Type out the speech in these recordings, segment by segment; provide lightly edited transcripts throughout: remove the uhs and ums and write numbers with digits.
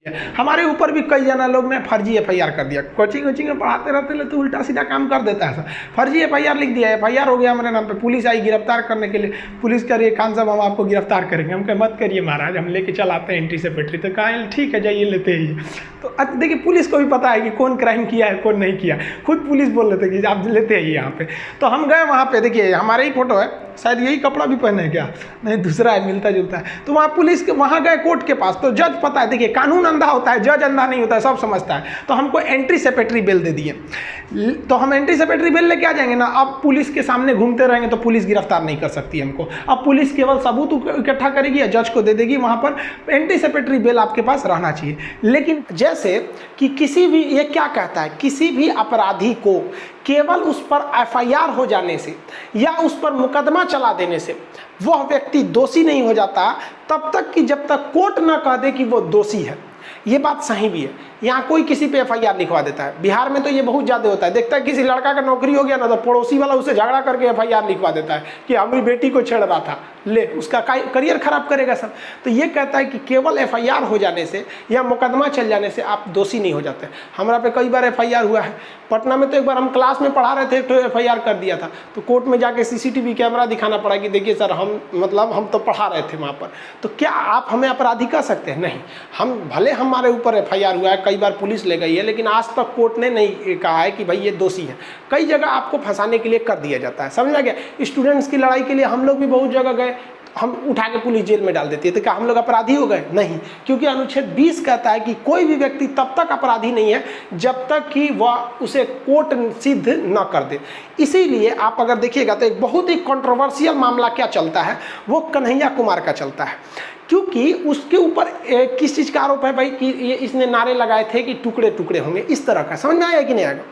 हमारे ऊपर भी कई जना लोग ने फर्जी एफआईआर कर दिया। कोचिंग वोचिंग में पढ़ाते रहते तो उल्टा सीधा काम कर देता है। फर्जी एफआईआर लिख दिया, एफआईआर हो गया हमारे नाम पे। पुलिस आई गिरफ्तार करने के लिए, पुलिस कह रही है खान साहब हम आपको गिरफ्तार करेंगे। हम कहे मत करिए महाराज, हम लेके चल आते हैं एंटी सेक्रेटरी। तो कहा ठीक है जाइए लेते ही। तो देखिए पुलिस को भी पता है कि कौन क्राइम किया है कौन नहीं किया, खुद पुलिस बोल रहे थे कि आप लेते आइए यहाँ पे। तो हम गए वहाँ पे, देखिए हमारे ही फोटो है, शायद यही कपड़ा भी पहने हैं क्या, नहीं दूसरा है, मिलता जुलता है। तो वहाँ पुलिस के वहाँ गए कोर्ट के पास, तो जज पता है, देखिए कानून अंधा होता है, जज अंधा नहीं होता है, सब समझता है। तो हमको एंट्री सेक्रेटरी बेल दे दिए। तो हम एंट्री सेक्रेटरी बेल लेके आ जाएंगे ना, अब पुलिस के सामने घूमते रहेंगे तो पुलिस गिरफ्तार नहीं कर सकती हमको। अब पुलिस केवल सबूत इकट्ठा करेगी या जज को दे देगी, वहाँ पर एंट्री सेक्रेटरी बेल आपके पास रहना चाहिए। लेकिन जैसे कि किसी भी, ये क्या कहता है, किसी भी अपराधी को केवल उस पर एफआईआर हो जाने से या उस पर मुकदमा चला देने से वह व्यक्ति दोषी नहीं हो जाता तब तक कि जब तक कोर्ट ना कह दे कि वो दोषी है। ये बात सही भी है। यहाँ कोई किसी पे एफआईआर लिखवा देता है, बिहार में तो ये बहुत ज़्यादा होता है। देखता है किसी लड़का का नौकरी हो गया ना, तो पड़ोसी वाला उससे झगड़ा करके एफआईआर लिखवा देता है कि हमारी बेटी को छेड़ रहा था, ले उसका करियर खराब करेगा सब। तो ये कहता है कि केवल एफआईआर हो जाने से या मुकदमा चल जाने से आप दोषी नहीं हो जाते। हमारा पे कई बार एफआईआर हुआ है। पटना में तो एक बार हम क्लास में पढ़ा रहे थे तो एफआईआर कर दिया था, तो कोर्ट में जाके सीसीटीवी कैमरा दिखाना पड़ा कि देखिए सर हम तो पढ़ा रहे थे वहाँ पर। तो क्या आप हमें अपराधी कह सकते हैं? नहीं। हम भले हमारे ऊपर एफआईआर हुआ है, कई बार पुलिस ले गई है, लेकिन आज तक कोर्ट ने नहीं कहा है कि भाई ये दोषी है। कई जगह आपको फंसाने के लिए कर दिया जाता है, समझ में आ गया। स्टूडेंट्स की लड़ाई के लिए हम लोग भी बहुत जगह गए, हम उठा के पुलिस जेल में डाल देती है। तो क्या हम लोग अपराधी हो गए? नहीं, क्योंकि अनुच्छेद 20 कहता है कि कोई भी व्यक्ति तब तक अपराधी नहीं है जब तक कि वह उसे कोर्ट सिद्ध न कर दे। इसीलिए आप अगर देखिएगा तो एक बहुत ही कंट्रोवर्शियल मामला क्या चलता है, वो कन्हैया कुमार का चलता है। क्योंकि उसके ऊपर किस चीज़ का आरोप है भाई कि ये इसने नारे लगाए थे कि टुकड़े टुकड़े होंगे, इस तरह का। समझ में आया कि नहीं आएगा?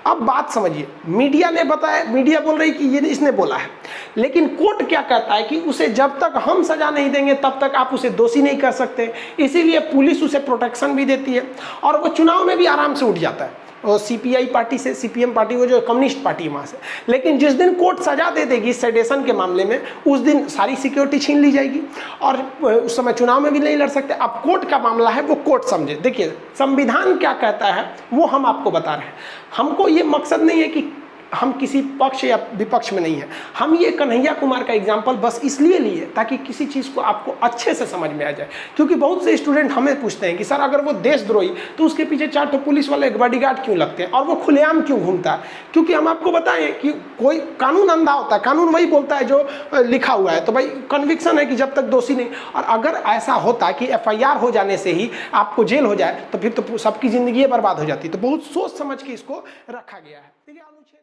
अब बात समझिए, मीडिया ने बताया, मीडिया बोल रही कि ये इसने बोला है, लेकिन कोर्ट क्या कहता है कि उसे जब तक हम सजा नहीं देंगे तब तक आप उसे दोषी नहीं कर सकते। इसीलिए पुलिस उसे प्रोटेक्शन भी देती है और वो चुनाव में भी आराम से उठ जाता है। और सीपीआई पार्टी से, सीपीएम पार्टी, वो जो कम्युनिस्ट पार्टी है वहाँ से। लेकिन जिस दिन कोर्ट सजा दे देगी सेडेशन के मामले में, उस दिन सारी सिक्योरिटी छीन ली जाएगी और उस समय चुनाव में भी नहीं लड़ सकते। अब कोर्ट का मामला है, वो कोर्ट समझे। देखिए संविधान क्या कहता है वो हम आपको बता रहे हैं। हमको ये मकसद नहीं है कि हम किसी पक्ष या विपक्ष में नहीं है। हम ये कन्हैया कुमार का एग्जाम्पल बस इसलिए लिए ताकि किसी चीज़ को आपको अच्छे से समझ में आ जाए। क्योंकि बहुत से स्टूडेंट हमें पूछते हैं कि सर अगर वो देशद्रोही तो उसके पीछे 4 तो पुलिस वाले बॉडीगार्ड क्यों लगते हैं और वो खुलेआम क्यों घूमता है? क्योंकि हम आपको बताएं कि कोई कानून अंधा होता है, कानून वही बोलता है जो लिखा हुआ है। तो भाई कन्विक्शन है कि जब तक दोषी नहीं। और अगर ऐसा होता कि एफआईआर हो जाने से ही आपको जेल हो जाए तो फिर तो सबकी जिंदगी बर्बाद हो जाती। तो बहुत सोच समझ के इसको रखा गया है। ठीक है, अनुच्छेद